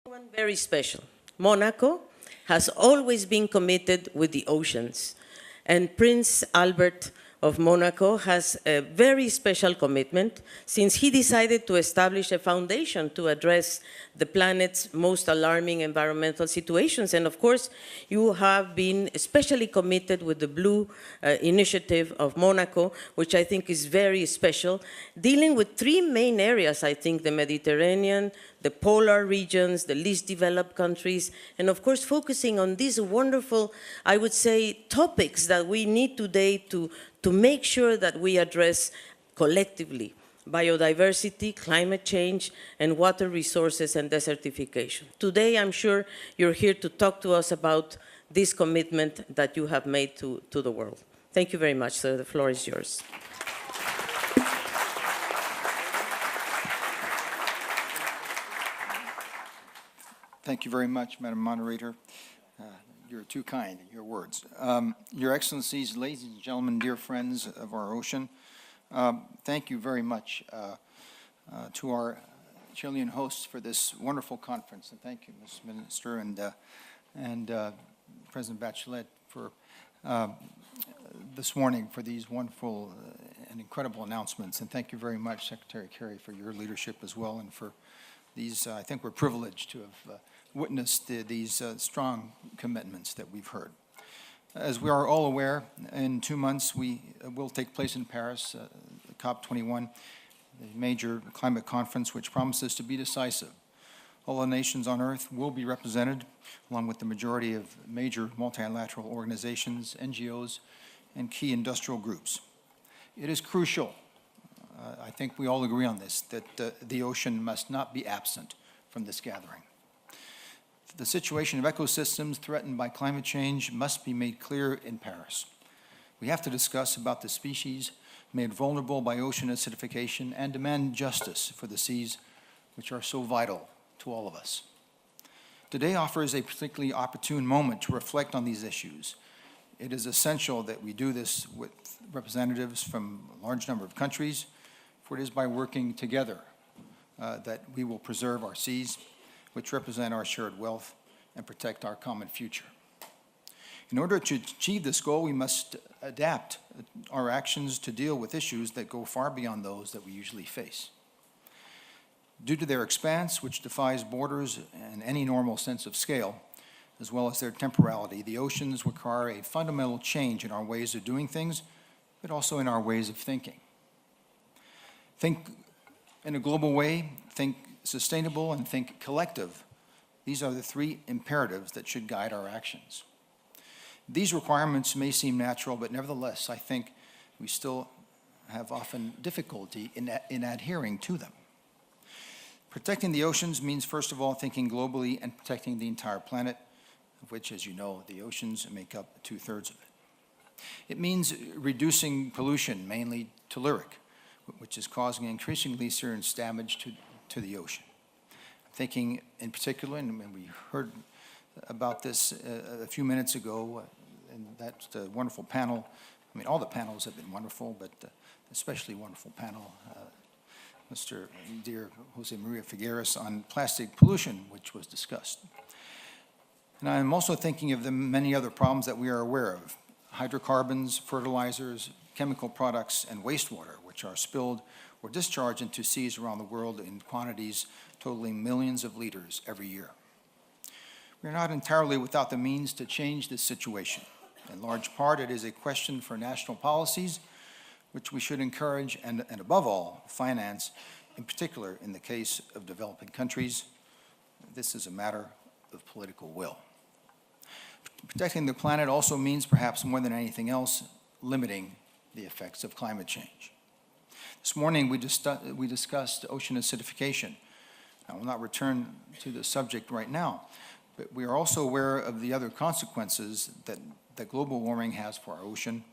One very special. Monaco has always been committed with the oceans, and Prince Albert of Monaco has a very special commitment since he decided to establish a foundation to address the planet's most alarming environmental situations. And of course, you have been especially committed with the Blue Initiative of Monaco, which I think is very special, dealing with three main areas, I think, the Mediterranean, the polar regions, the least developed countries, and of course focusing on these wonderful, I would say, topics that we need today to make sure that we address collectively: biodiversity, climate change, and water resources and desertification. Today, I'm sure you're here to talk to us about this commitment that you have made to the world. Thank you very much, sir. The floor is yours. Thank you very much, Madam Moderator. You're too kind in your words. Your Excellencies, ladies and gentlemen, dear friends of our ocean, thank you very much to our Chilean hosts for this wonderful conference. And thank you, Ms. Minister and President Bachelet for this morning for these wonderful and incredible announcements. And thank you very much, Secretary Kerry, for your leadership as well, and for these, I think we're privileged to have witnessed these strong commitments that we've heard. As we are all aware, in 2 months we will take place in Paris, COP21, the major climate conference which promises to be decisive. All the nations on Earth will be represented, along with the majority of major multilateral organizations, NGOs, and key industrial groups. It is crucial, I think we all agree on this, that the ocean must not be absent from this gathering. The situation of ecosystems threatened by climate change must be made clear in Paris. We have to discuss about the species made vulnerable by ocean acidification and demand justice for the seas, which are so vital to all of us. Today offers a particularly opportune moment to reflect on these issues. It is essential that we do this with representatives from a large number of countries, for it is by working together that we will preserve our seas, which represent our shared wealth, and protect our common future. In order to achieve this goal, we must adapt our actions to deal with issues that go far beyond those that we usually face. Due to their expanse, which defies borders and any normal sense of scale, as well as their temporality, the oceans require a fundamental change in our ways of doing things, but also in our ways of thinking. Think in a global way, think sustainable, and think collective. These are the three imperatives that should guide our actions. These requirements may seem natural, but nevertheless, I think we still have often difficulty in adhering to them. Protecting the oceans means, first of all, thinking globally and protecting the entire planet, of which, as you know, the oceans make up 2/3 of it. It means reducing pollution, mainly telluric, which is causing increasingly serious damage to the ocean. Thinking in particular, and we heard about this a few minutes ago in that wonderful panel. I mean, all the panels have been wonderful, but especially wonderful panel, Mr. dear Jose Maria Figueres, on plastic pollution, which was discussed. And I'm also thinking of the many other problems that we are aware of: hydrocarbons, fertilizers, chemical products, and wastewater, which are spilled or discharged into seas around the world in quantities totaling millions of liters every year. We're not entirely without the means to change this situation. In large part, it is a question for national policies, which we should encourage and above all, finance, in particular in the case of developing countries. This is a matter of political will. Protecting the planet also means, perhaps more than anything else, limiting the effects of climate change. This morning, we discussed ocean acidification. I will not return to the subject right now, but we are also aware of the other consequences that global warming has for our ocean: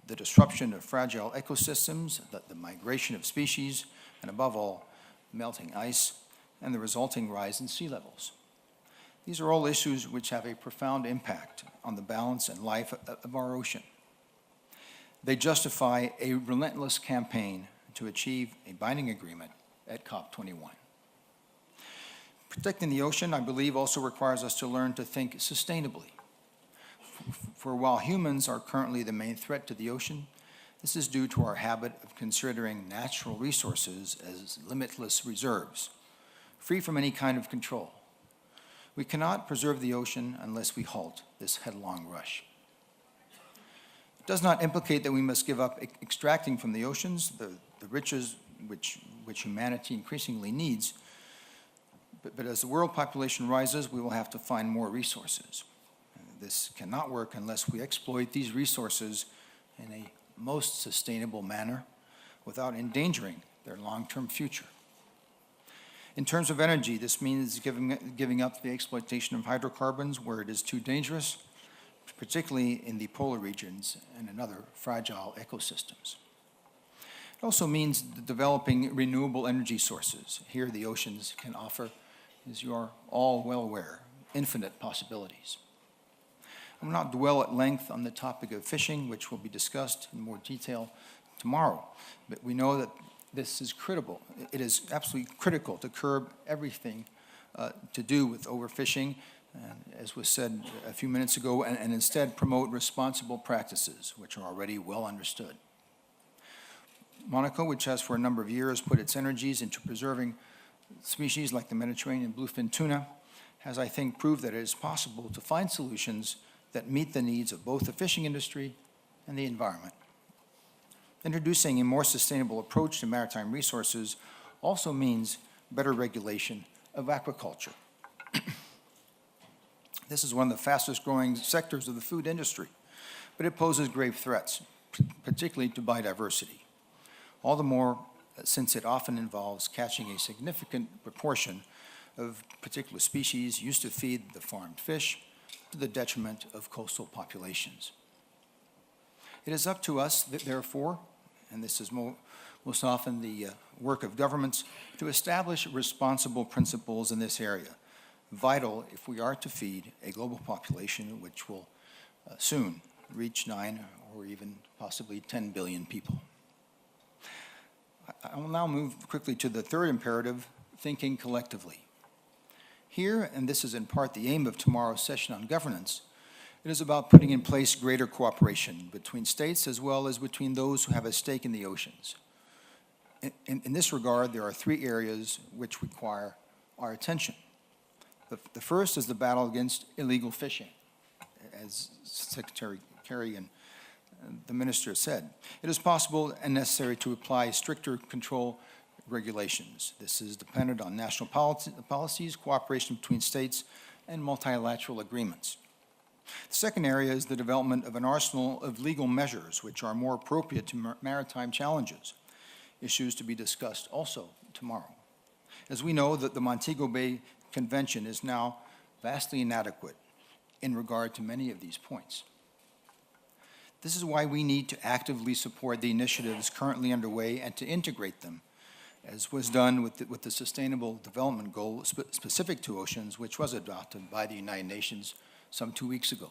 the disruption of fragile ecosystems, the migration of species, and above all, melting ice, and the resulting rise in sea levels. These are all issues which have a profound impact on the balance and life of our ocean. They justify a relentless campaign to achieve a binding agreement at COP21. Protecting the ocean, I believe, also requires us to learn to think sustainably. For while humans are currently the main threat to the ocean, this is due to our habit of considering natural resources as limitless reserves, free from any kind of control. We cannot preserve the ocean unless we halt this headlong rush. It does not implicate that we must give up extracting from the oceans the riches which humanity increasingly needs, but as the world population rises, we will have to find more resources. This cannot work unless we exploit these resources in a most sustainable manner without endangering their long-term future. In terms of energy, this means giving up the exploitation of hydrocarbons where it is too dangerous, particularly in the polar regions and in other fragile ecosystems. It also means developing renewable energy sources. Here, the oceans can offer, as you are all well aware, infinite possibilities. I will not dwell at length on the topic of fishing, which will be discussed in more detail tomorrow, but we know that this is critical. It is absolutely critical to curb everything to do with overfishing, as was said a few minutes ago, and instead promote responsible practices, which are already well understood. Mónaco, which has for a number of years put its energies into preserving species like the Mediterranean bluefin tuna, has, I think, proved that it is possible to find solutions that meet the needs of both the fishing industry and the environment. Introducing a more sustainable approach to maritime resources also means better regulation of aquaculture. This is one of the fastest growing sectors of the food industry, but it poses grave threats, particularly to biodiversity. All the more since it often involves catching a significant proportion of particular species used to feed the farmed fish, to the detriment of coastal populations. It is up to us, therefore, and this is most often the work of governments, to establish responsible principles in this area, vital if we are to feed a global population which will soon reach 9 or even possibly 10 billion people. I will now move quickly to the third imperative, thinking collectively. Here, and this is in part the aim of tomorrow's session on governance, it is about putting in place greater cooperation between states as well as between those who have a stake in the oceans. In this regard, there are 3 areas which require our attention. The first is the battle against illegal fishing, as Secretary and the Minister said. It is possible and necessary to apply stricter control regulations. This is dependent on national policies, cooperation between states, and multilateral agreements. The second area is the development of an arsenal of legal measures which are more appropriate to maritime challenges, issues to be discussed also tomorrow. As we know that the Montego Bay Convention is now vastly inadequate in regard to many of these points. This is why we need to actively support the initiatives currently underway and to integrate them, as was done with the Sustainable Development Goal specific to oceans, which was adopted by the United Nations some 2 weeks ago.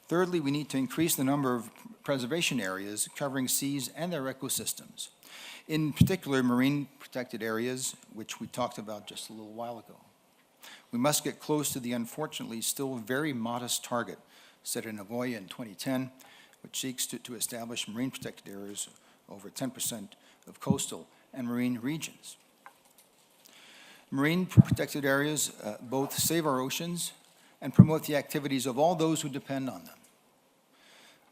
Thirdly, we need to increase the number of preservation areas covering seas and their ecosystems, in particular marine protected areas, which we talked about just a little while ago. We must get close to the unfortunately still very modest target set in Nagoya in 2010, which seeks to establish marine protected areas over 10% of coastal and marine regions. Marine protected areas both save our oceans and promote the activities of all those who depend on them.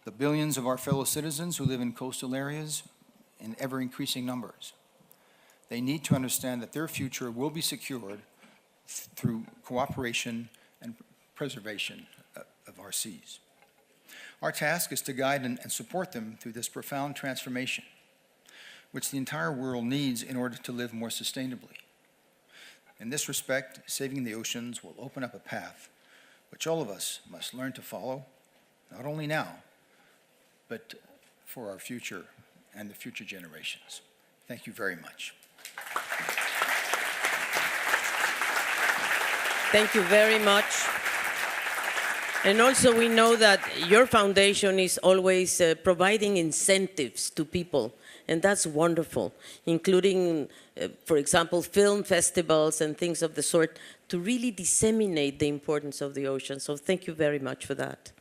The billions of our fellow citizens who live in coastal areas in ever-increasing numbers. They need to understand that their future will be secured through cooperation and preservation of our seas. Our task is to guide and support them through this profound transformation, which the entire world needs in order to live more sustainably. In this respect, saving the oceans will open up a path which all of us must learn to follow, not only now, but for our future and the future generations. Thank you very much. Thank you very much. And also we know that your foundation is always providing incentives to people and that's wonderful, including, for example, film festivals and things of the sort to really disseminate the importance of the ocean. So thank you very much for that.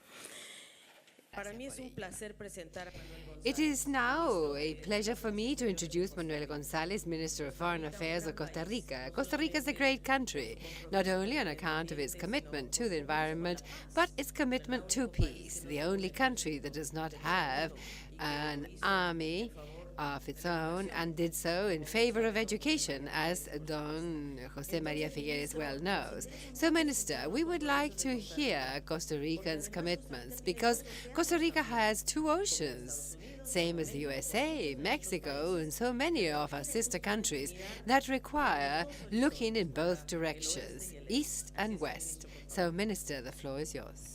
It is now a pleasure for me to introduce Manuel González, Minister of Foreign Affairs of Costa Rica. Costa Rica is a great country, not only on account of its commitment to the environment, but its commitment to peace. The only country that does not have an army of its own, and did so in favor of education, as Don José María Figueres well knows. So, Minister, we would like to hear Costa Ricans' commitments, because Costa Rica has two oceans, same as the USA, Mexico, and so many of our sister countries, that require looking in both directions, east and west. So, Minister, the floor is yours.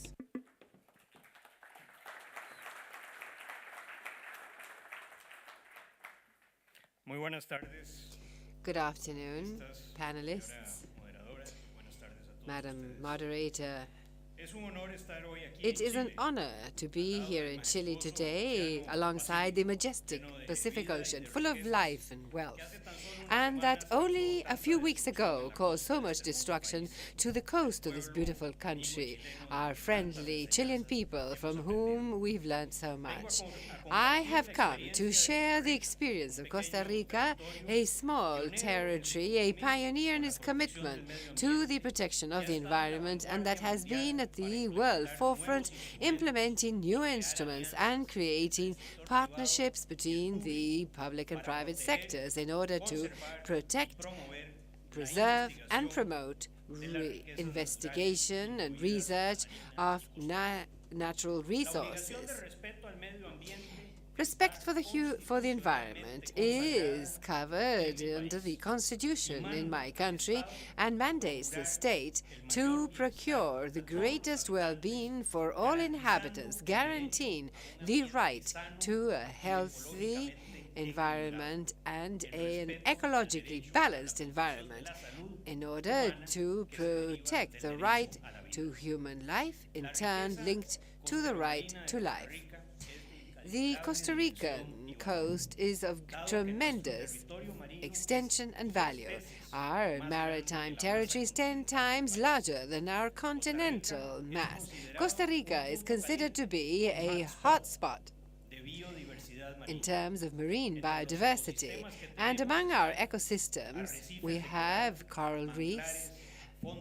Muy buenas tardes, Good afternoon, panelists, señora moderadora. Buenas tardes a todos. Madam Moderator. Es un honor estar hoy aquí It en is an Chile, honor to be here in Chile today alongside the majestic Pacific Ocean, full of life and wealth, and that only a few weeks ago caused so much destruction to the coast of this beautiful country, our friendly Chilean people from whom we've learned so much. I have come to share the experience of Costa Rica, a small territory, a pioneer in its commitment to the protection of the environment, and that has been at the world forefront, implementing new instruments and creating partnerships between the public and private sectors in order to protect, preserve, and promote investigation and research of natural resources. respeto al medio ambiente. Respect for the environment is covered under the Constitution in my country and mandates the state to procure the greatest well-being for all inhabitants, guaranteeing the right to a healthy environment and an ecologically balanced environment in order to protect the right to human life, in turn linked to the right to life. The Costa Rican coast is of tremendous extension and value. Our maritime territory is 10 times larger than our continental mass. Costa Rica is considered to be a hotspot in terms of marine biodiversity. And among our ecosystems, we have coral reefs,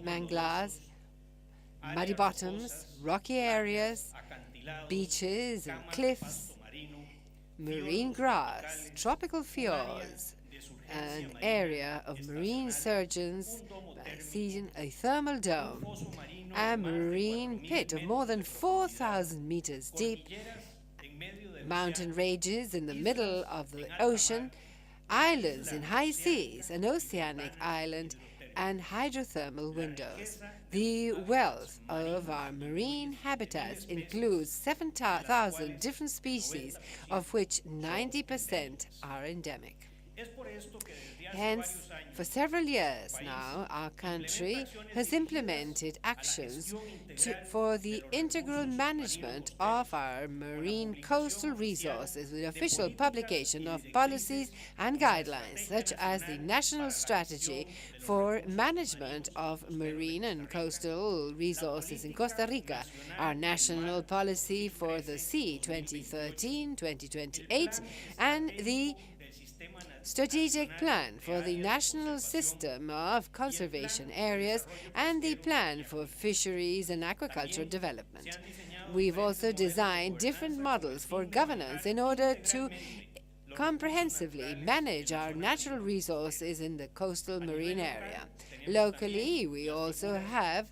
mangroves, muddy bottoms, rocky areas, beaches and cliffs, marine grass, tropical fjords, an area of marine surgeons by season, a thermal dome, a marine pit of more than 4,000 meters deep, mountain ranges in the middle of the ocean, islands in high seas, an oceanic island, and hydrothermal windows. The wealth of our marine habitats includes 7,000 different species, of which 90% are endemic. Hence, for several years now, our country has implemented actions for the integral management of our marine coastal resources with official publication of policies and guidelines, such as the National Strategy for Management of Marine and Coastal Resources in Costa Rica, our National Policy for the Sea 2013-2028, and the Strategic Plan for the National System of Conservation Areas and the Plan for Fisheries and Aquaculture Development. We've also designed different models for governance in order to comprehensively manage our natural resources in the coastal marine area. Locally, we also have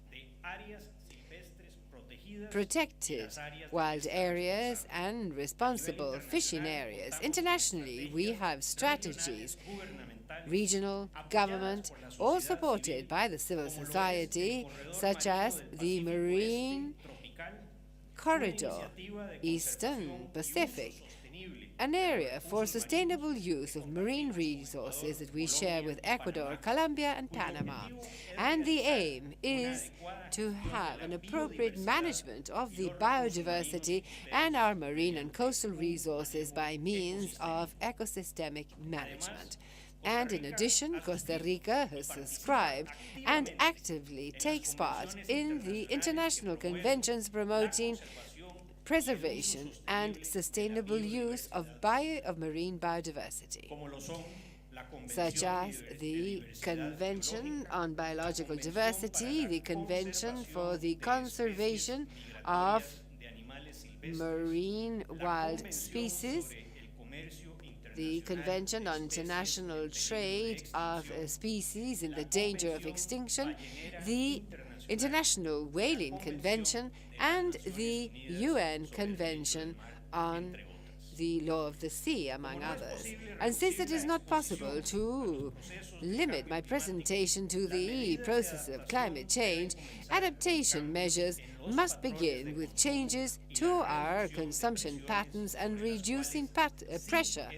protected wild areas and responsible fishing areas. Internationally, we have strategies, regional, government, all supported by the civil society, such as the Marine Corridor, Eastern Pacific, an area for sustainable use of marine resources that we share with Ecuador, Colombia, and Panama. And the aim is to have an appropriate management of the biodiversity and our marine and coastal resources by means of ecosystemic management. And in addition, Costa Rica has subscribed and actively takes part in the international conventions promoting preservation and sustainable use of marine biodiversity, such as the Convention on Biological Diversity, the Convention for the Conservation of Marine Wild Species, the Convention on International Trade of Species in the Danger of Extinction, the International Whaling Convention, and the UN Convention on the Law of the Sea, among others. And since it is not possible to limit my presentation to the process of climate change, adaptation measures must begin with changes to our consumption patterns and reducing pressure,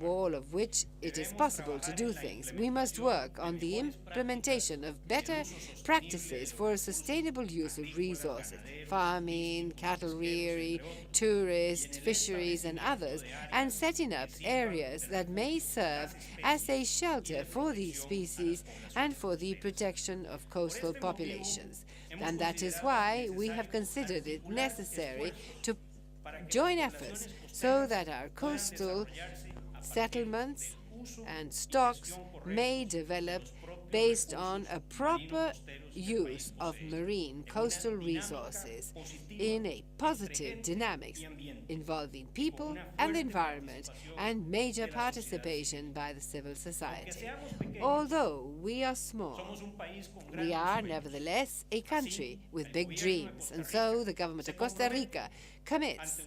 all of which it is possible to do things. We must work on the implementation of better practices for sustainable use of resources, farming, cattle rearing, tourist, fisheries, and others, and setting up areas that may serve as a shelter for these species and for the protection of coastal populations. And that is why we have considered it necessary to join efforts so that our coastal settlements and stocks may develop based on a proper use of marine coastal resources in a positive dynamics involving people and the environment and major participation by the civil society. Although we are small, we are nevertheless a country with big dreams, and so the government of Costa Rica commits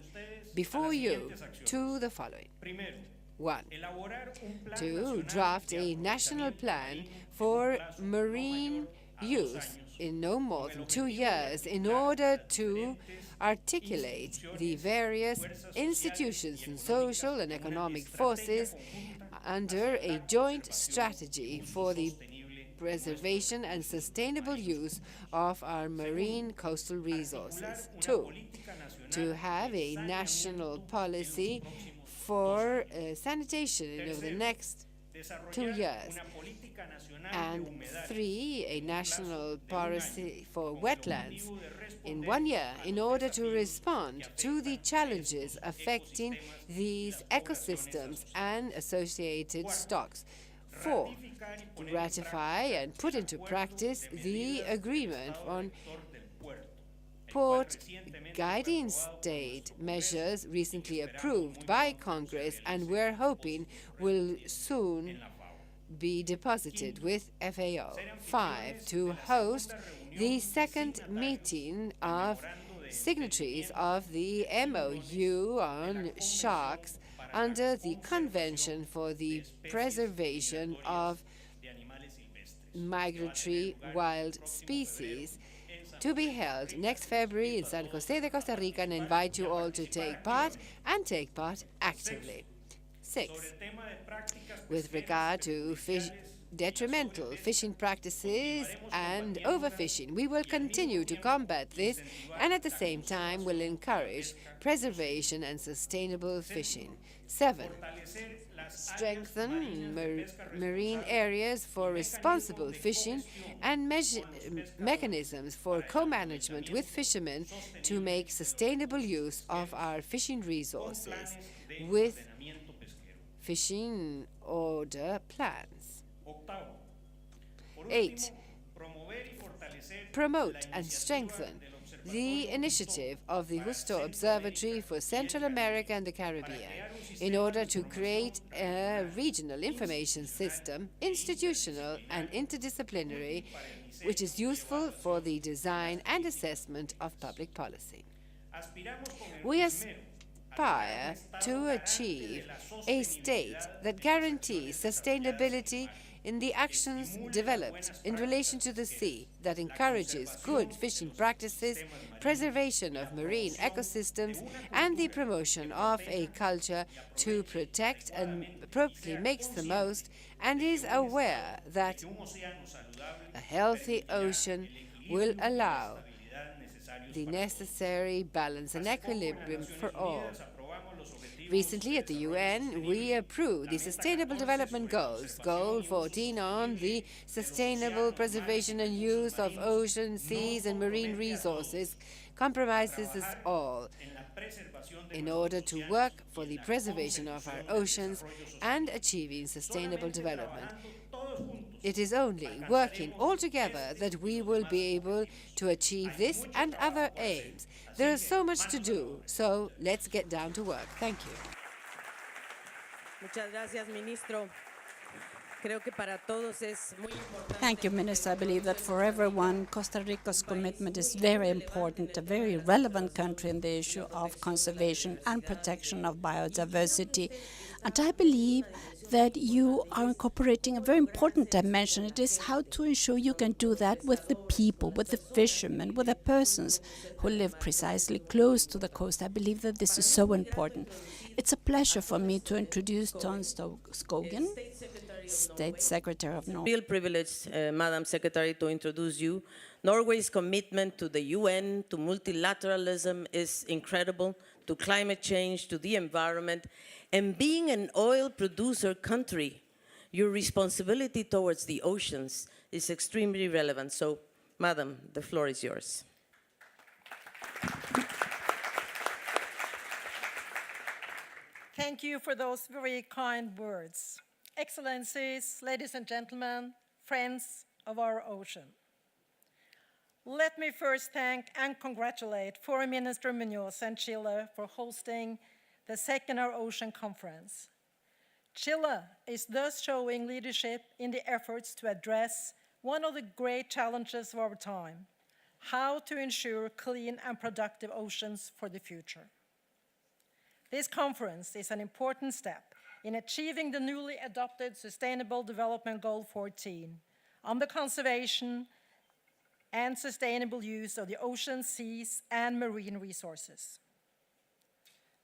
before you to the following. 1. To draft a national plan for marine use in no more than 2 years in order to articulate the various institutions and social and economic forces under a joint strategy for the preservation and sustainable use of our marine coastal resources. 2. To have a national policy for sanitation over the next 2 years. And 3, a national policy for wetlands in 1 year in order to respond to the challenges affecting these ecosystems and associated stocks. 4, to ratify and put into practice the agreement on port guiding state measures recently approved by Congress and we're hoping will soon be deposited with FAO. 5, to host the second meeting of signatories of the MOU on sharks under the Convention for the Preservation of Migratory Wild Species, to be held next February in San Jose de Costa Rica, and invite you all to take part and take part actively. 6. With regard to detrimental fishing practices and overfishing, we will continue to combat this and at the same time will encourage preservation and sustainable fishing. 7. Strengthen marine areas for responsible fishing and mechanisms for co-management with fishermen to make sustainable use of our fishing resources with fishing order plans. 8. Promote and strengthen the initiative of the Justo Observatory for Central America and the Caribbean in order to create a regional information system, institutional and interdisciplinary, which is useful for the design and assessment of public policy. We aspire to achieve a state that guarantees sustainability in the actions developed in relation to the sea that encourages good fishing practices, preservation of marine ecosystems, and the promotion of a culture to protect and appropriately makes the most and is aware that a healthy ocean will allow the necessary balance and equilibrium for all. Recently at the UN, we approved the Sustainable Development Goals, Goal 14 on the sustainable preservation and use of ocean, seas, and marine resources, compromises us all in order to work for the preservation of our oceans and achieving sustainable development. It is only working all together that we will be able to achieve this and other aims. There is so much to do, so let's get down to work. Thank you. Muchas gracias, Ministro. Creo que para todos es muy importante. Thank you, Minister. I believe that for everyone, Costa Rica's commitment is very important, a very relevant country in the issue of conservation and protection of biodiversity. And I believe that you are incorporating a very important dimension. It is how to ensure you can do that with the people, with the fishermen, with the persons who live precisely close to the coast. I believe that this is so important. It's a pleasure for me to introduce Tom Skogen, State Secretary of Norway. Real privilege, Madam Secretary, to introduce you. Norway's commitment to the UN, to multilateralism is incredible, to climate change, to the environment. And being an oil producer country, your responsibility towards the oceans is extremely relevant. So, Madam, the floor is yours. Thank you for those very kind words. Excellencies, ladies and gentlemen, friends of our ocean. Let me first thank and congratulate Foreign Minister Munoz and Chile for hosting the second Our Ocean Conference. Chile is thus showing leadership in the efforts to address one of the great challenges of our time, how to ensure clean and productive oceans for the future. This conference is an important step in achieving the newly adopted Sustainable Development Goal 14 on the conservation and sustainable use of the ocean, seas, and marine resources.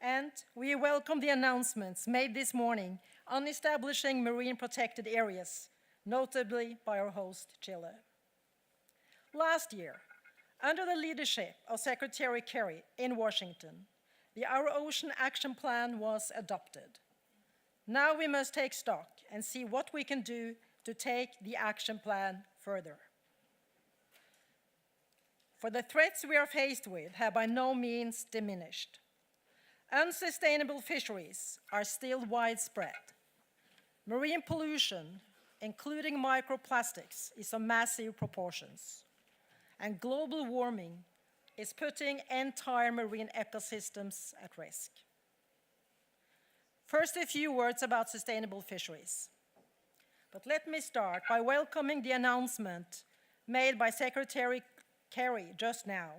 And we welcome the announcements made this morning on establishing marine protected areas, notably by our host, Chile. Last year, under the leadership of Secretary Kerry in Washington, the Our Ocean Action Plan was adopted. Now we must take stock and see what we can do to take the action plan further. For the threats we are faced with have by no means diminished. Unsustainable fisheries are still widespread. Marine pollution, including microplastics, is of massive proportions. And global warming is putting entire marine ecosystems at risk. First, a few words about sustainable fisheries. But let me start by welcoming the announcement made by Secretary Kerry just now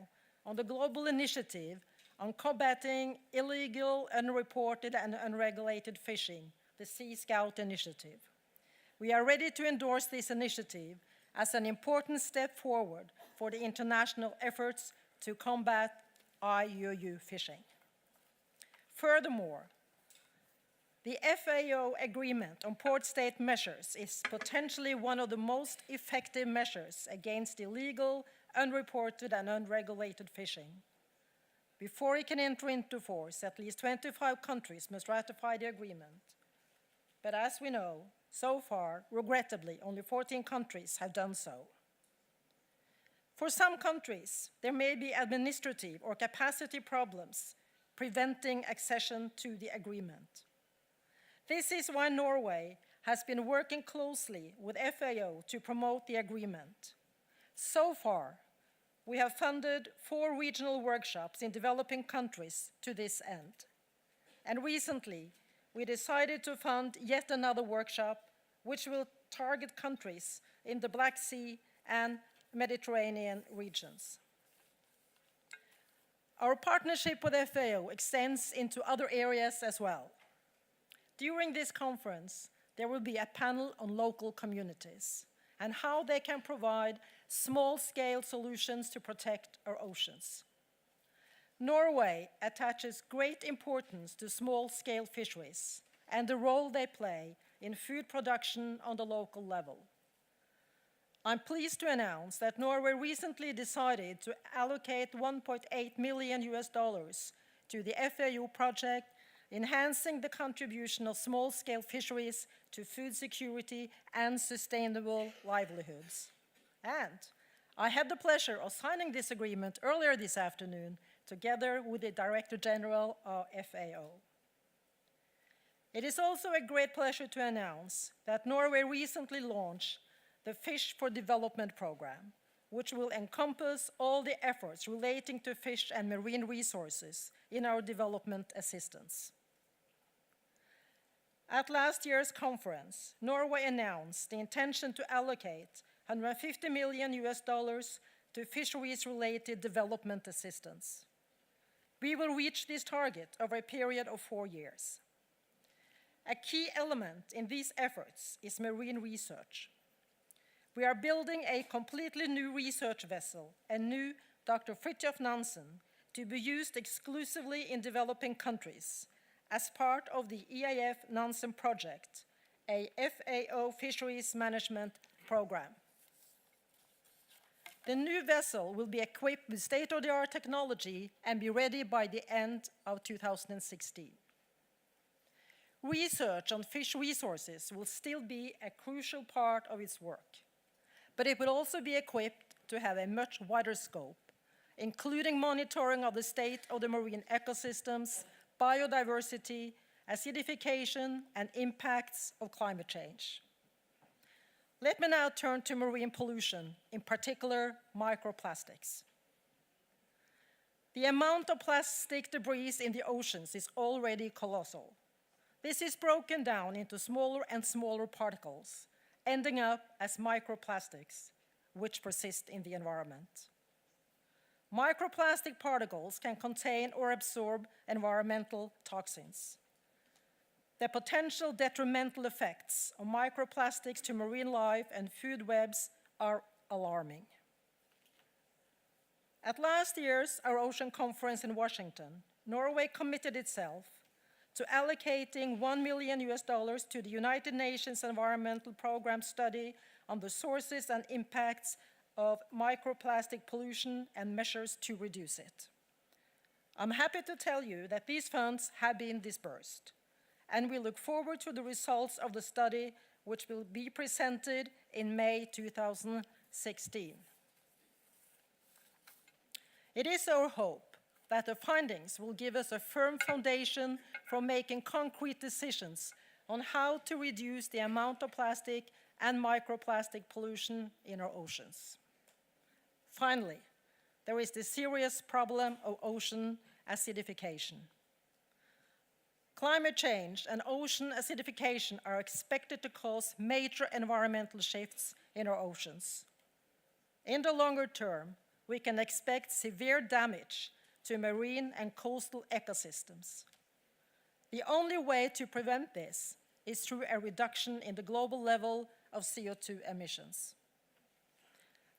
on the global initiative on combating illegal, unreported, and unregulated fishing, the Sea Scout initiative. We are ready to endorse this initiative as an important step forward for the international efforts to combat IUU fishing. Furthermore, the FAO agreement on port state measures is potentially one of the most effective measures against illegal, unreported, and unregulated fishing. Before it can enter into force, at least 25 countries must ratify the agreement. But as we know, so far, regrettably, only 14 countries have done so. For some countries, there may be administrative or capacity problems preventing accession to the agreement. This is why Norway has been working closely with FAO to promote the agreement. So far, we have funded 4 regional workshops in developing countries to this end. And recently, we decided to fund yet another workshop which will target countries in the Black Sea and Mediterranean regions. Our partnership with FAO extends into other areas as well. During this conference, there will be a panel on local communities and how they can provide small-scale solutions to protect our oceans. Norway attaches great importance to small-scale fisheries and the role they play in food production on the local level. I'm pleased to announce that Norway recently decided to allocate $1.8 million to the FAO project, enhancing the contribution of small-scale fisheries to food security and sustainable livelihoods. And I had the pleasure of signing this agreement earlier this afternoon together with the Director General of FAO. It is also a great pleasure to announce that Norway recently launched the Fish for Development program, which will encompass all the efforts relating to fish and marine resources in our development assistance. At last year's conference, Norway announced the intention to allocate $150 million to fisheries-related development assistance. We will reach this target over a period of 4 years. A key element in these efforts is marine research. We are building a completely new research vessel, a new Dr. Fridtjof Nansen, to be used exclusively in developing countries as part of the EIF Nansen project, a FAO fisheries management program. The new vessel will be equipped with state-of-the-art technology and be ready by the end of 2016. Research on fish resources will still be a crucial part of its work, but it will also be equipped to have a much wider scope, including monitoring of the state of the marine ecosystems, biodiversity, acidification, and impacts of climate change. Let me now turn to marine pollution, in particular microplastics. The amount of plastic debris in the oceans is already colossal. This is broken down into smaller and smaller particles, ending up as microplastics, which persist in the environment. Microplastic particles can contain or absorb environmental toxins. The potential detrimental effects of microplastics to marine life and food webs are alarming. At last year's Our Ocean Conference in Washington, Norway committed itself to allocating $1 million to the United Nations Environmental Program study on the sources and impacts of microplastic pollution and measures to reduce it. I'm happy to tell you that these funds have been disbursed, and we look forward to the results of the study, which will be presented in May 2016. It is our hope that the findings will give us a firm foundation for making concrete decisions on how to reduce the amount of plastic and microplastic pollution in our oceans. Finally, there is the serious problem of ocean acidification. Climate change and ocean acidification are expected to cause major environmental shifts in our oceans. In the longer term, we can expect severe damage to marine and coastal ecosystems. The only way to prevent this is through a reduction in the global level of CO2 emissions.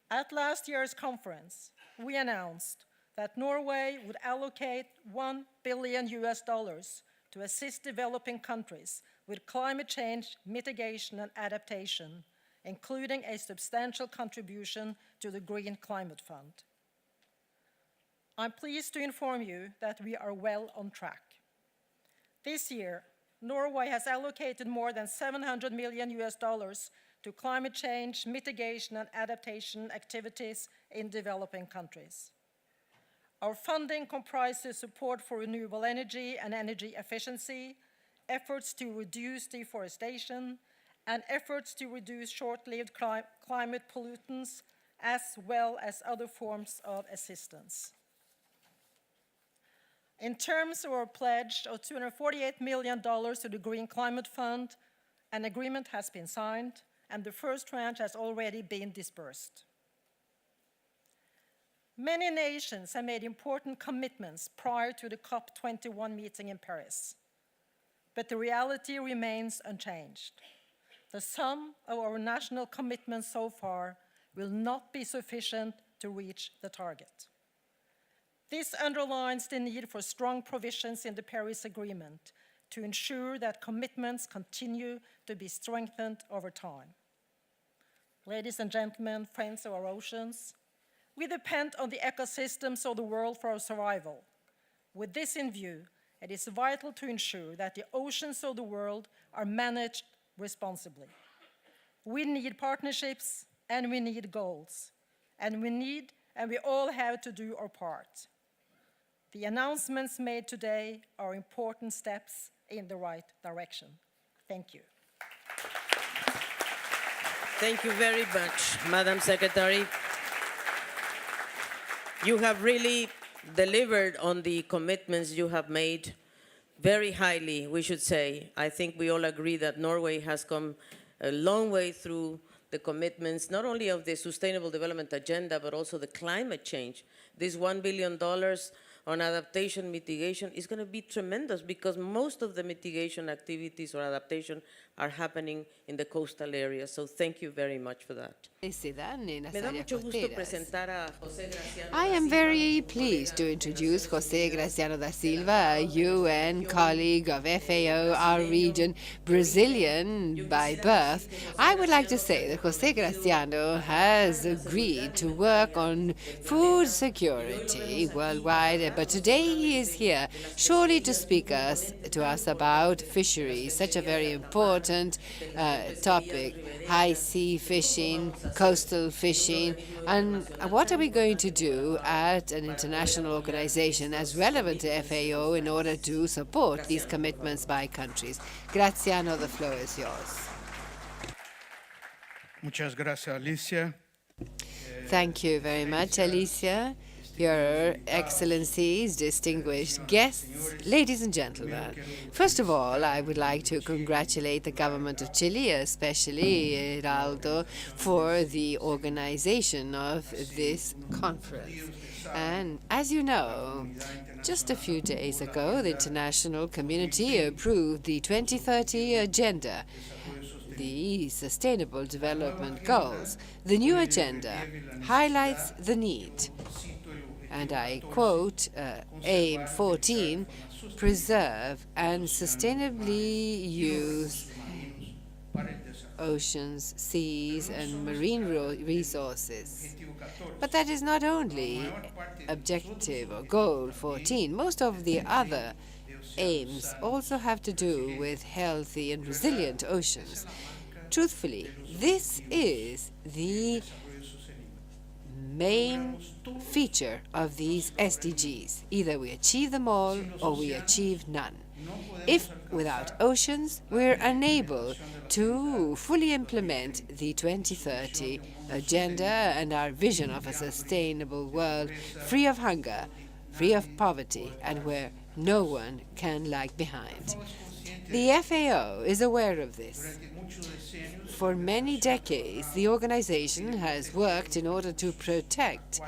At last year's conference, we announced that Norway would allocate $1 billion to assist developing countries with climate change mitigation and adaptation, including a substantial contribution to the Green Climate Fund. I'm pleased to inform you that we are well on track. This year, Norway has allocated more than $700 million to climate change mitigation and adaptation activities in developing countries. Our funding comprises support for renewable energy and energy efficiency, efforts to reduce deforestation, and efforts to reduce short-lived climate pollutants, as well as other forms of assistance. In terms of our pledge of $248 million to the Green Climate Fund, an agreement has been signed, and the first tranche has already been disbursed. Many nations have made important commitments prior to the COP21 meeting in Paris, but the reality remains unchanged. the sum of our national commitments so far will not be sufficient to reach the target. This underlines the need for strong provisions in the Paris Agreement to ensure that commitments continue to be strengthened over time. Ladies and gentlemen, friends of our oceans, we depend on the ecosystems of the world for our survival. With this in view, it is vital to ensure that the oceans of the world are managed responsibly. We need partnerships and we need goals, and we all have to do our part. The announcements made today are important steps in the right direction. Thank you. Thank you very much, Madam Secretary. You have really delivered on the commitments you have made very highly, we should say. I think we all agree that Norway has come a long way through the commitments, not only of the Sustainable Development Agenda, but also the climate change. This $1 billion on adaptation mitigation is going to be tremendous because most of the mitigation activities or adaptation are happening in the coastal areas. So thank you very much for that. Se dan en las Me da áreas mucho gusto costeras. presentar a José Graziano. I am very pleased to introduce José Graziano da Silva, a UN colleague of FAO, our region, Brazilian by birth. I would like to say that José Graziano has agreed to work on food security worldwide, but today he is here surely to speak to us about fisheries, such a very important topic, high sea fishing, coastal fishing, and what are we going to do at an international organization as relevant to FAO in order to support these commitments by countries. Graziano, the floor is yours. Muchas gracias, Alicia. Thank you very much, Alicia. Your Excellencies, distinguished guests, ladies and gentlemen. First of all, I would like to congratulate the government of Chile, especially Alto, for the organization of this conference. And as you know, just a few days ago, the international community approved the 2030 Agenda, the Sustainable Development Goals. The new agenda highlights the need, and I quote, Aim 14, preserve and sustainably use oceans, seas, and marine resources. But that is not only objective or goal 14. Most of the other aims also have to do with healthy and resilient oceans. Truthfully, this is the main feature of these SDGs. Either we achieve them all or we achieve none. If without oceans, we're unable to fully implement the 2030 agenda and our vision of a sustainable world free of hunger, free of poverty, and where no one can lag behind. The FAO is aware of this. For many decades, the organization has worked in order to protect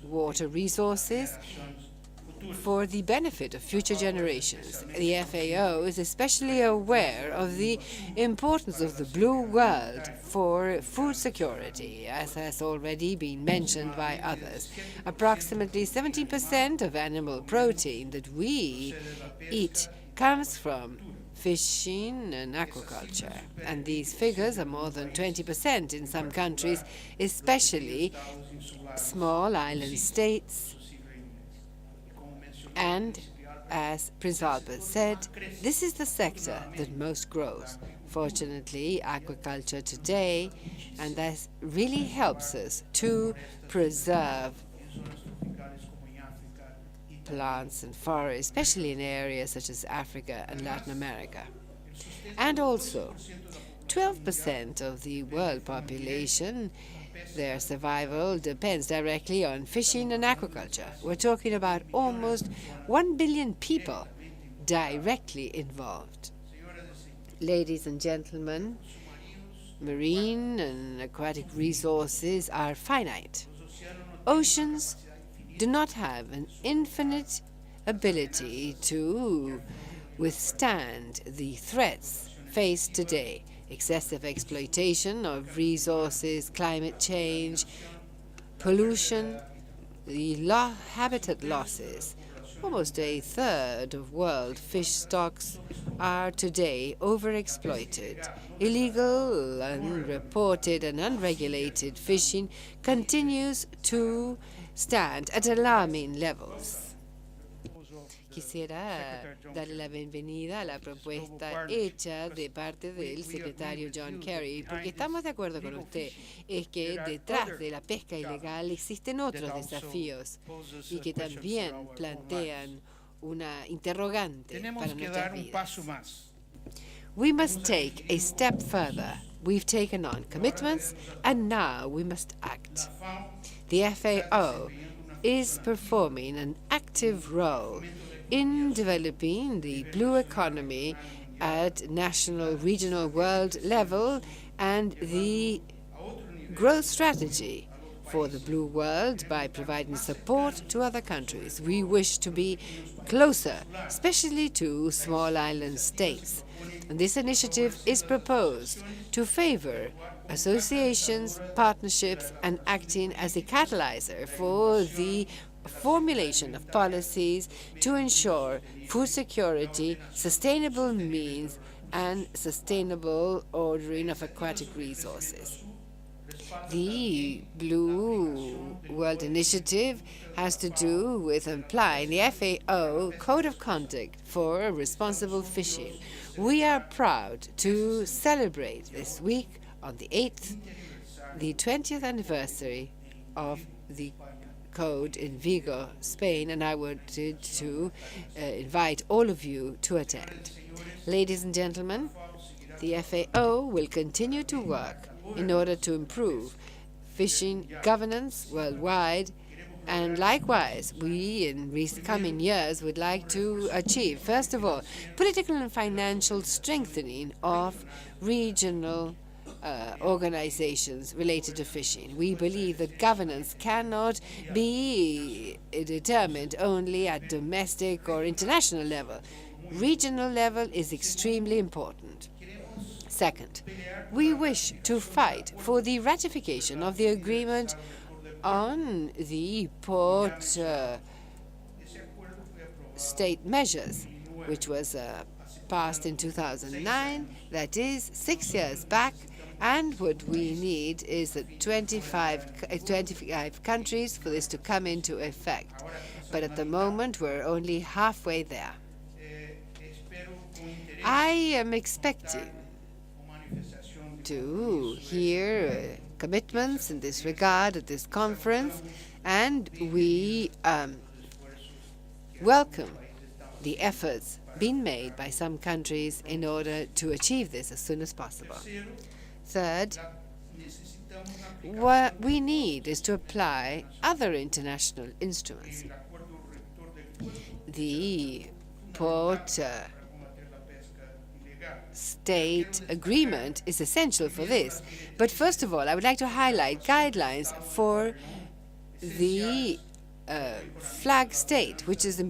water resources for the benefit of future generations. The FAO is especially aware of the importance of the blue world for food security, as has already been mentioned by others. Approximately 70% of animal protein that we eat comes from fishing and aquaculture, and these figures are more than 20% in some countries, especially small island states. And as Prince Albert said, this is the sector that most grows. Fortunately, aquaculture today, and that really helps us to preserve plants and forests, especially in areas such as Africa and Latin America. And also, 12% of the world population, their survival depends directly on fishing and aquaculture. We're talking about almost 1 billion people directly involved. Ladies and gentlemen, marine and aquatic resources are finite. Oceans do not have an infinite ability to withstand the threats faced today. excessive exploitation of resources, climate change, pollution, the habitat losses. Almost a third of world fish stocks are today overexploited. Illegal, unreported, and unregulated fishing continues to stand at alarming levels. Quisiera darle la bienvenida a la propuesta hecha de parte del secretario John Kerry, porque estamos de acuerdo con usted, es que detrás de la pesca ilegal existen otros desafíos y que también plantean una interrogante para nuestras vidas. We must take a step further. We've taken on commitments and now we must act. The FAO is performing an active role in developing the blue economy at national, regional, world level and the growth strategy for the blue world by providing support to other countries. We wish to be closer, especially to small island states. And this initiative is proposed to favor associations, partnerships, and acting as a catalyzer for the formulation of policies to ensure food security, sustainable means, and sustainable ordering of aquatic resources. The Blue World Initiative has to do with applying the FAO Code of Conduct for Responsible Fishing. We are proud to celebrate this week, on the 8th, the 20th anniversary of the Code in Vigo, Spain, and I wanted to invite all of you to attend. Ladies and gentlemen, the FAO will continue to work in order to improve fishing governance worldwide, and likewise, we in coming years would like to achieve, first of all, political and financial strengthening of regional organizations related to fishing. We believe that governance cannot be determined only at domestic or international level. Regional level is extremely important. Second, we wish to fight for the ratification of the agreement on the port state measures, which was passed in 2009, that is 6 years back, and what we need is that 25 countries for this to come into effect. But at the moment, we're only halfway there. I am expecting to hear commitments in this regard at this conference, and we welcome the efforts being made by some countries in order to achieve this as soon as possible. Third, what we need is to apply other international instruments. The port state agreement is essential for this. But first of all, I would like to highlight guidelines for the flag state, which is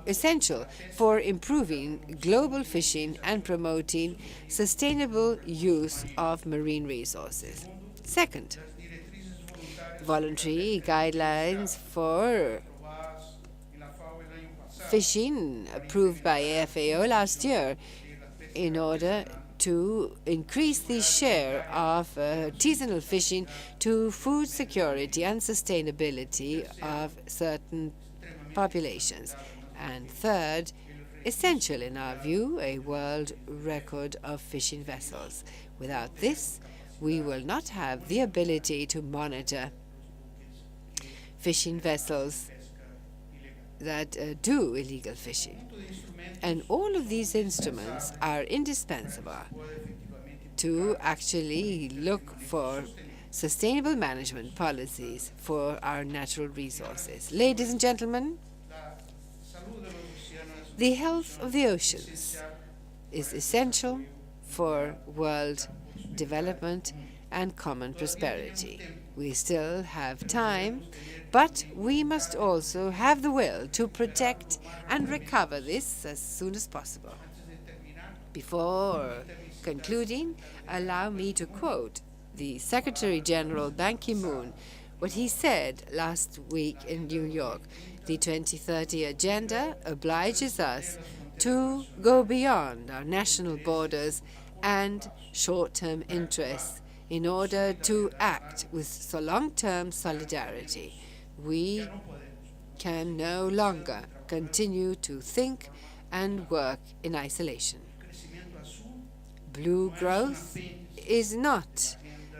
essential for improving global fishing and promoting sustainable use of marine resources. Second, voluntary guidelines for fishing approved by FAO last year in order to increase the share of artisanal fishing to food security and sustainability of certain populations. And third, essential in our view, a world record of fishing vessels. Without this, we will not have the ability to monitor fishing vessels that do illegal fishing. And all of these instruments are indispensable to actually look for sustainable management policies for our natural resources. Ladies and gentlemen, the health of the oceans is essential for world development and common prosperity. We still have time, but we must also have the will to protect and recover this as soon as possible. Before concluding, allow me to quote the Secretary General Ban Ki-moon, what he said last week in New York. The 2030 Agenda obliges us to go beyond our national borders and short-term interests in order to act with long-term solidarity. We can no longer continue to think and work in isolation. Blue growth is not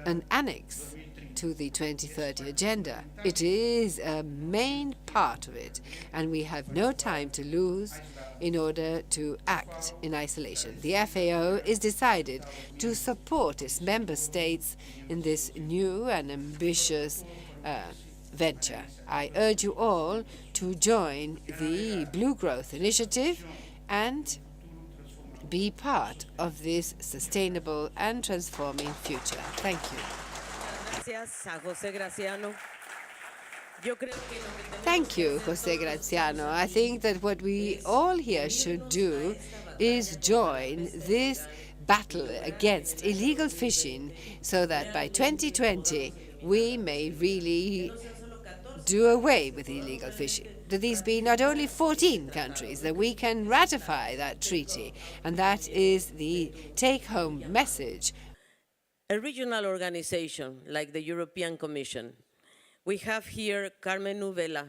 an annex to the 2030 Agenda. It is a main part of it, and we have no time to lose in order to act in isolation. The FAO is decided to support its member states in this new and ambitious venture. I urge you all to join the Blue Growth Initiative and be part of this sustainable and transforming future. Thank you. Gracias a José Graziano. Thank you, José Graziano. I think that what we all here should do is join this battle against illegal fishing so that by 2020 we may really do away with illegal fishing. That these be not only 14 countries, that we can ratify that treaty, and that is the take-home message. A regional organization like the European Commission. We have here Kamenu Vella.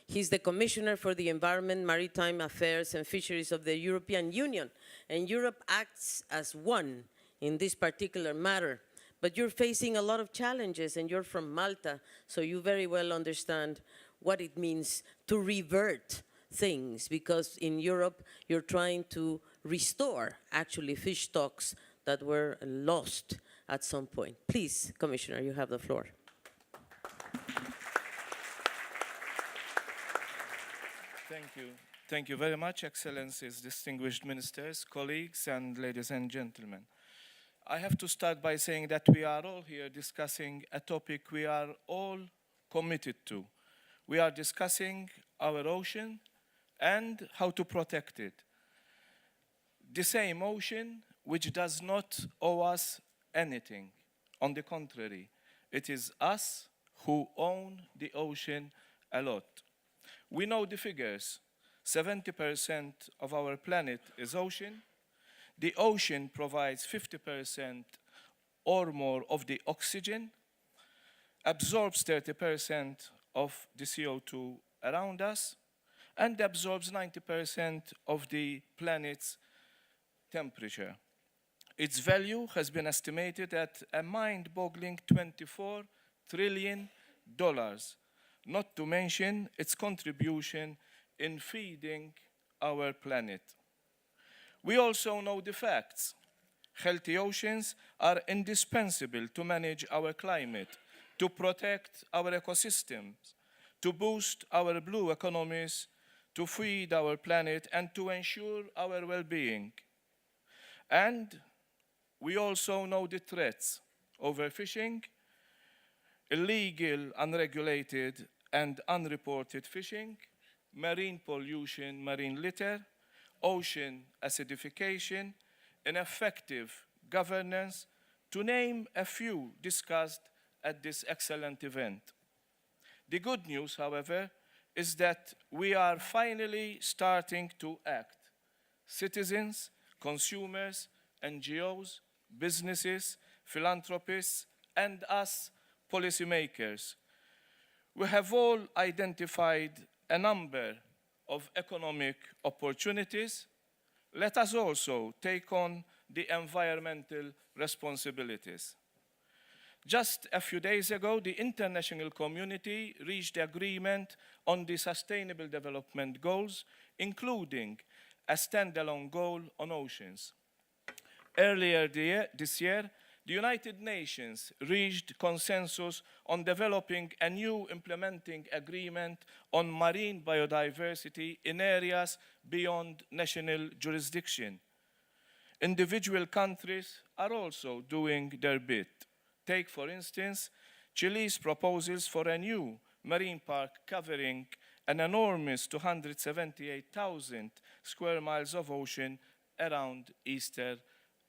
He's the Commissioner for the Environment, Maritime Affairs and Fisheries of the European Union, and Europe acts as one in this particular matter. But you're facing a lot of challenges, and you're from Malta, so you very well understand what it means to revert things, because in Europe you're trying to restore actually fish stocks that were lost at some point. Please, Commissioner, you have the floor. Thank you. Thank you very much, Excellencies, distinguished ministers, colleagues, and ladies and gentlemen. I have to start by saying that we are all here discussing a topic we are all committed to. We are discussing our ocean and how to protect it. The same ocean which does not owe us anything. On the contrary, it is us who own the ocean a lot. We know the figures. 70% of our planet is ocean. The ocean provides 50% or more of the oxygen, absorbs 30% of the CO2 around us, and absorbs 90% of the planet's temperature. Its value has been estimated at a mind-boggling $24 trillion, not to mention its contribution in feeding our planet. We also know the facts. Healthy oceans are indispensable to manage our climate, to protect our ecosystems, to boost our blue economies, to feed our planet, and to ensure our well-being. And we also know the threats: overfishing, illegal, unregulated, and unreported fishing, marine pollution, marine litter, ocean acidification, ineffective governance, to name a few discussed at this excellent event. The good news, however, is that we are finally starting to act. Citizens, consumers, NGOs, businesses, philanthropists, and us, policymakers. We have all identified a number of economic opportunities. Let us also take on the environmental responsibilities. Just a few days ago, the international community reached agreement on the Sustainable Development Goals, including a standalone goal on oceans. Earlier this year, the United Nations reached consensus on developing a new implementing agreement on marine biodiversity in areas beyond national jurisdiction. Individual countries are also doing their bit. Take, for instance, Chile's proposals for a new marine park covering an enormous 278,000 square miles of ocean around Easter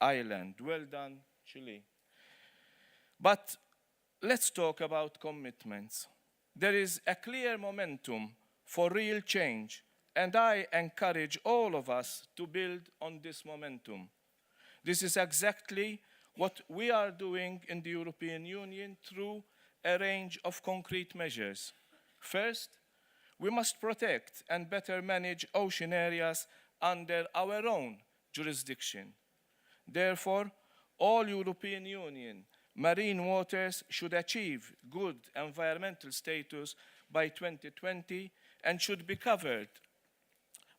Island. Well done, Chile. But let's talk about commitments. There is a clear momentum for real change, and I encourage all of us to build on this momentum. This is exactly what we are doing in the European Union through a range of concrete measures. First, we must protect and better manage ocean areas under our own jurisdiction. Therefore, all European Union marine waters should achieve good environmental status by 2020 and should be covered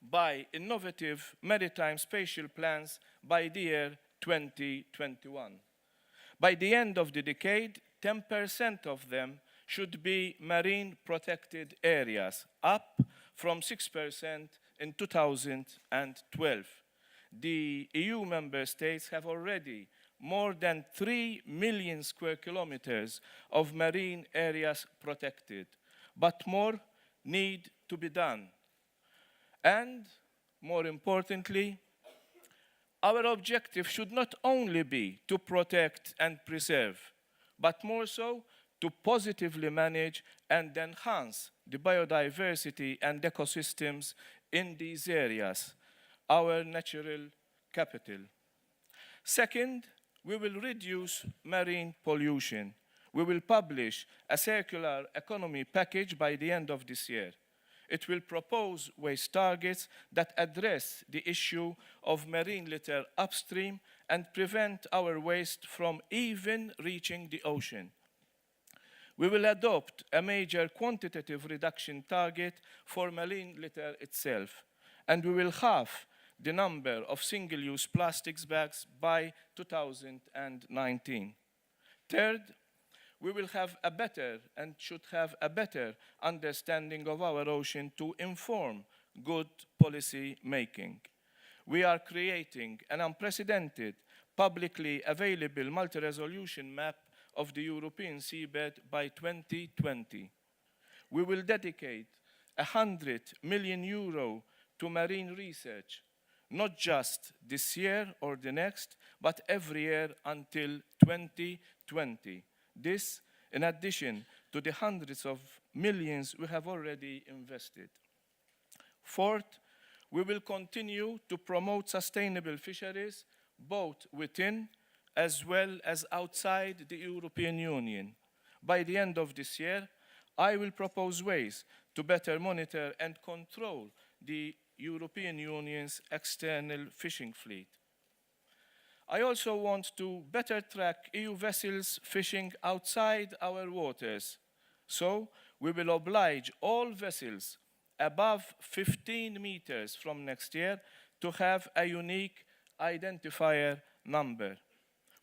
by innovative maritime spatial plans by the year 2021. By the end of the decade, 10% of them should be marine protected areas, up from 6% in 2012. The EU member states have already more than 3 million square kilometers of marine areas protected, but more need to be done. And more importantly, our objective should not only be to protect and preserve, but more so to positively manage and enhance the biodiversity and ecosystems in these areas, our natural capital. Second, we will reduce marine pollution. We will publish a circular economy package by the end of this year. It will propose waste targets that address the issue of marine litter upstream and prevent our waste from even reaching the ocean. We will adopt a major quantitative reduction target for marine litter itself, and we will halve the number of single-use plastics bags by 2019. Third, we will have a better and should have a better understanding of our ocean to inform good policy making. We are creating an unprecedented, publicly available multi-resolution map of the European seabed by 2020. We will dedicate €100 million to marine research, not just this year or the next, but every year until 2020. This, in addition to the hundreds of millions we have already invested. Fourth, we will continue to promote sustainable fisheries, both within as well as outside the European Union. By the end of this year, I will propose ways to better monitor and control the European Union's external fishing fleet. I also want to better track EU vessels fishing outside our waters. So we will oblige all vessels above 15 meters from next year to have a unique identifier number.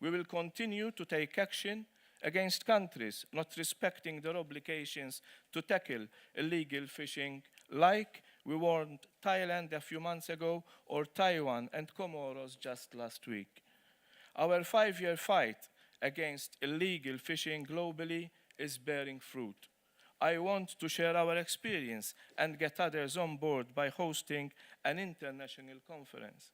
We will continue to take action against countries not respecting their obligations to tackle illegal fishing, like we warned Thailand a few months ago or Taiwan and Comoros just last week. Our 5-year fight against illegal fishing globally is bearing fruit. I want to share our experience and get others on board by hosting an international conference.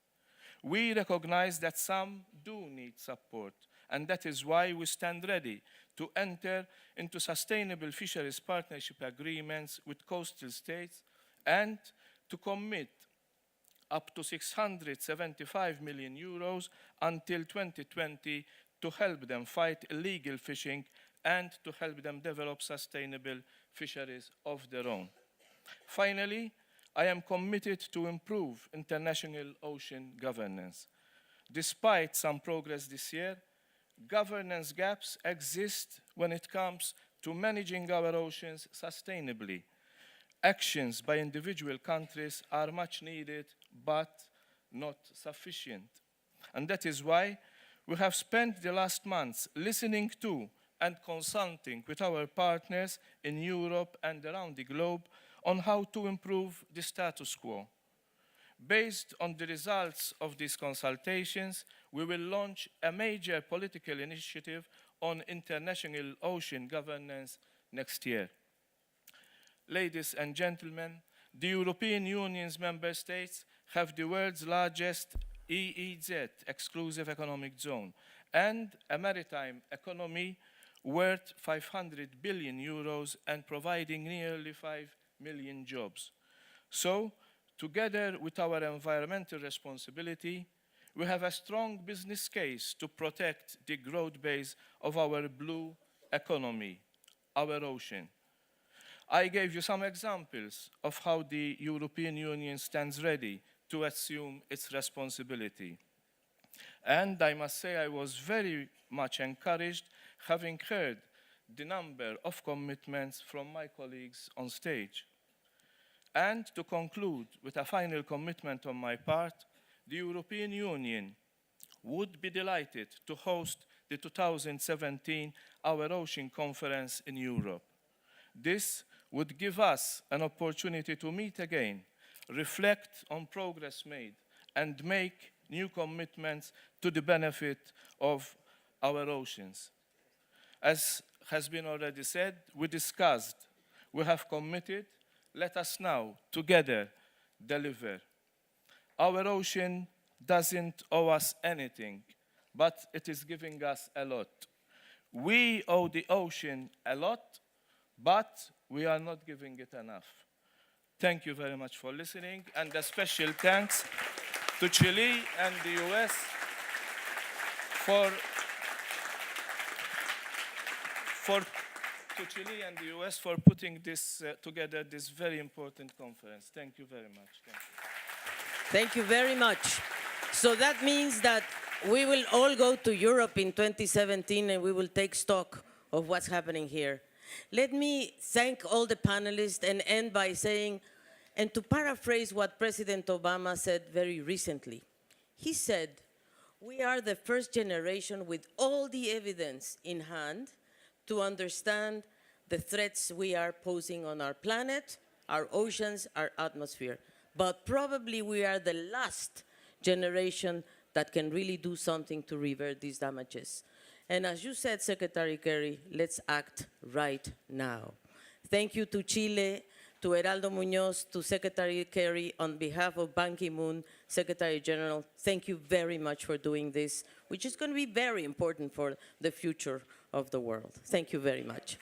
We recognize that some do need support, and that is why we stand ready to enter into sustainable fisheries partnership agreements with coastal states and to commit up to €675 million until 2020 to help them fight illegal fishing and to help them develop sustainable fisheries of their own. Finally, I am committed to improve international ocean governance. Despite some progress this year, governance gaps exist when it comes to managing our oceans sustainably. Actions by individual countries are much needed, but not sufficient. And that is why we have spent the last months listening to and consulting with our partners in Europe and around the globe on how to improve the status quo. Based on the results of these consultations, we will launch a major political initiative on international ocean governance next year. Ladies and gentlemen, the European Union's member states have the world's largest EEZ, Exclusive Economic Zone, and a maritime economy worth 500 billion euros and providing nearly 5 million jobs. So, together with our environmental responsibility, we have a strong business case to protect the growth base of our blue economy, our ocean. I gave you some examples of how the European Union stands ready to assume its responsibility. And I must say I was very much encouraged having heard the number of commitments from my colleagues on stage. And to conclude with a final commitment on my part, the European Union would be delighted to host the 2017 Our Ocean Conference in Europe. This would give us an opportunity to meet again, reflect on progress made, and make new commitments to the benefit of our oceans. As has been already said, we discussed, we have committed, let us now together deliver. Our ocean doesn't owe us anything, but it is giving us a lot. We owe the ocean a lot, but we are not giving it enough. Thank you very much for listening, and a special thanks to Chile and the US for putting this together, this very important conference. Thank you very much. Thank you. Thank you very much. So that means that we will all go to Europe in 2017 and we will take stock of what's happening here. Let me thank all the panelists and end by saying, and to paraphrase what President Obama said very recently, he said, we are the first generation with all the evidence in hand to understand the threats we are posing on our planet, our oceans, our atmosphere. But probably we are the last generation that can really do something to revert these damages. And as you said, Secretary Kerry, let's act right now. Thank you to Chile, to Heraldo Muñoz, to Secretary Kerry, on behalf of Ban Ki-moon, Secretary General, thank you very much for doing this, which is going to be very important for the future of the world. Thank you very much.